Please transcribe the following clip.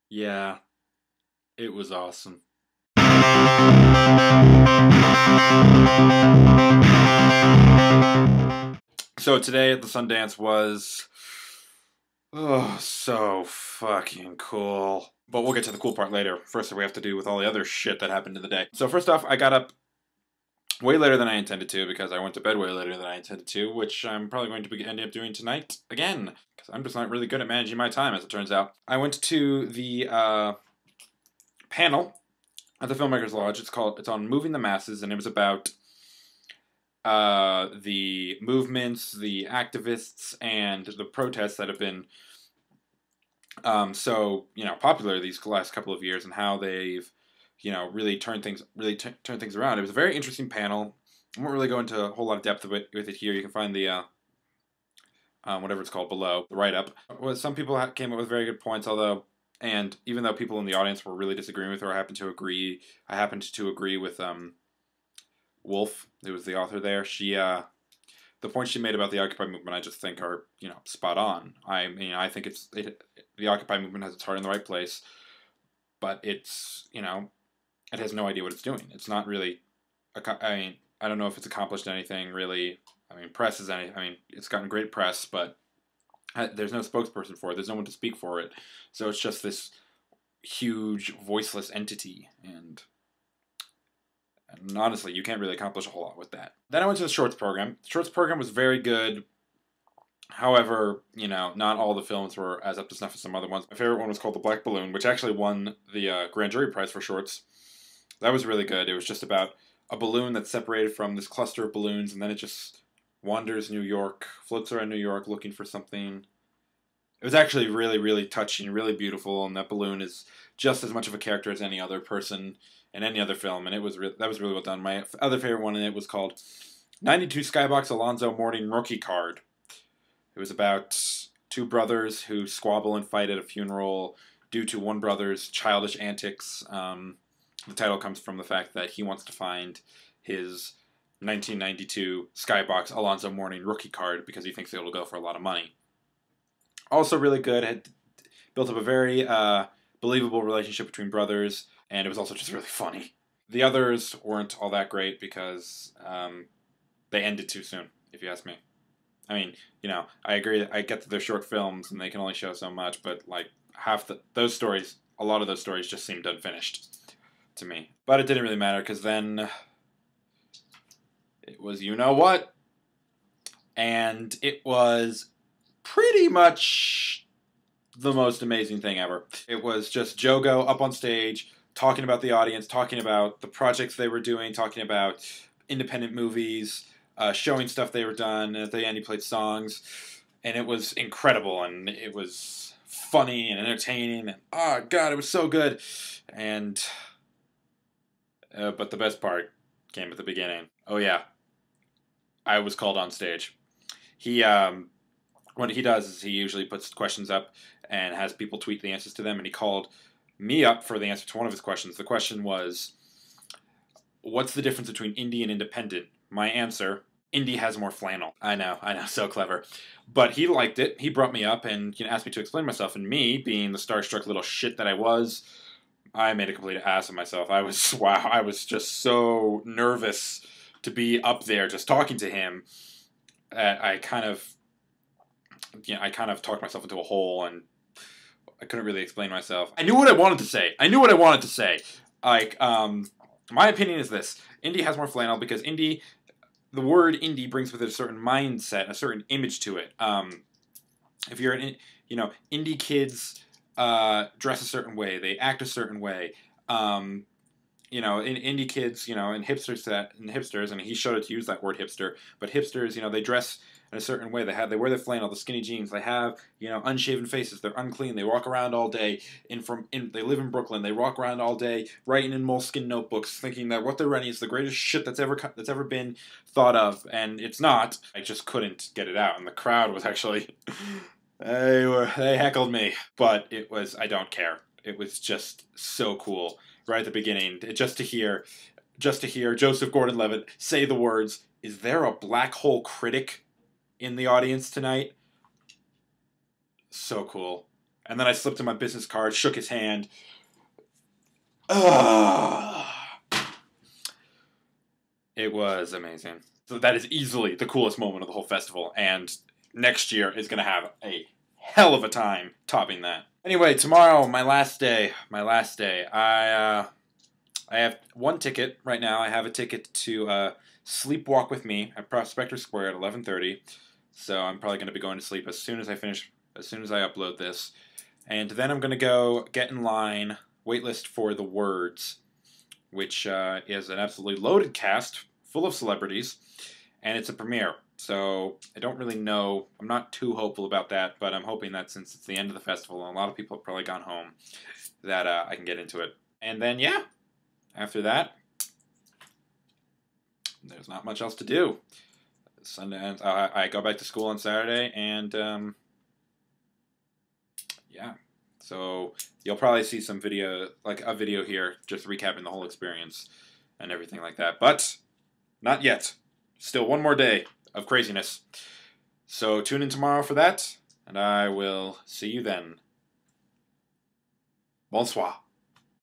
Yeah, it was awesome. So today at the Sundance was, oh, so fucking cool. But we'll get to the cool part later. First, we have to do with all the other shit that happened in the day. So first off, I got up way later than I intended to because I went to bed way later than I intended to, which I'm probably going to be end up doing tonight again because I'm just not really good at managing my time, as it turns out. I went to the panel at the Filmmakers Lodge. It's on moving the masses, and it was about the movements, the activists, and the protests that have been so popular these last couple of years, and how they've really turned things around. It was a very interesting panel. I won't really go into a whole lot of depth with it here. You can find the whatever it's called below, the write up. Well, some people came up with very good points, although. And even though people in the audience were really disagreeing with her, I happened to agree with Wolf, who was the author there. The points she made about the Occupy movement, I just think are spot on. I think the Occupy movement has its heart in the right place, but it has no idea what it's doing. It's not really. I don't know if it's accomplished anything really. Press is any. It's gotten great press, but there's no spokesperson for it. There's no one to speak for it. So it's just this huge voiceless entity, and honestly, you can't really accomplish a whole lot with that. Then I went to the shorts program. The shorts program was very good. However, not all the films were as up to snuff as some other ones. My favorite one was called The Black Balloon, which actually won the Grand Jury Prize for shorts. That was really good. It was just about a balloon that's separated from this cluster of balloons, and then it just wanders New York, floats around New York looking for something. It was actually really, really touching, really beautiful, and that balloon is just as much of a character as any other person in any other film, and that was really well done. My other favorite one in it was called 92 Skybox Alonzo Mourning Rookie Card. It was about two brothers who squabble and fight at a funeral due to one brother's childish antics. The title comes from the fact that he wants to find his 1992 Skybox Alonzo Mourning Rookie Card because he thinks it'll go for a lot of money. Also really good. It had built up a very believable relationship between brothers, and it was also just really funny. The others weren't all that great because they ended too soon, if you ask me. I agree. I get that they're short films and they can only show so much, but like a lot of those stories just seemed unfinished to me. But it didn't really matter because then it was what, and it was pretty much the most amazing thing ever. It was just Jogo up on stage talking about the audience, talking about the projects they were doing, talking about independent movies, showing stuff they were done, and at the end he played songs, and it was incredible, and it was funny and entertaining, and oh god, it was so good. And but the best part came at the beginning. Oh yeah, I was called on stage. He what he does is he usually puts questions up and has people tweet the answers to them, and he called me up for the answer to one of his questions. The question was, what's the difference between indie and independent? My answer, indie has more flannel. I know, so clever. But he liked it. He brought me up and asked me to explain myself, and me, being the starstruck little shit that I was, I made a complete ass of myself. I was just so nervous to be up there just talking to him. I kind of talked myself into a hole, and I couldn't really explain myself. I knew what I wanted to say. Like, my opinion is this: indie has more flannel because the word indie brings with it a certain mindset, a certain image to it. If you're indie kids dress a certain way, they act a certain way. In indie kids, and hipsters, and he showed it to use that word hipster, but hipsters, they dress in a certain way. They wear their flannel, the skinny jeans. They have, unshaven faces. They're unclean. They walk around all day. They live in Brooklyn. They walk around all day writing in moleskin notebooks, thinking that what they're writing is the greatest shit that's ever been thought of, and it's not. I just couldn't get it out, and the crowd was actually they heckled me, but I don't care. It was just so cool right at the beginning, just to hear Joseph Gordon-Levitt say the words, "Is there a black hole critic in the audience tonight?" So cool. And then I slipped him my business card, shook his hand. Ugh. It was amazing. So that is easily the coolest moment of the whole festival, and next year is going to have a hell of a time topping that. Anyway, tomorrow, my last day. I have one ticket right now. I have a ticket to Sleepwalk with Me at Prospector Square at 11:30. So I'm probably going to be going to sleep as soon as I upload this. And then I'm going to go get in line, waitlist for The Words, which is an absolutely loaded cast full of celebrities, and it's a premiere. So I don't really know. I'm not too hopeful about that, but I'm hoping that since it's the end of the festival and a lot of people have probably gone home, that I can get into it. And then, yeah, after that, there's not much else to do. Sundance. I go back to school on Saturday, and yeah. So you'll probably see some video, like a video here, just recapping the whole experience and everything like that. But not yet. Still one more day of craziness. So tune in tomorrow for that, and I will see you then. Bonsoir.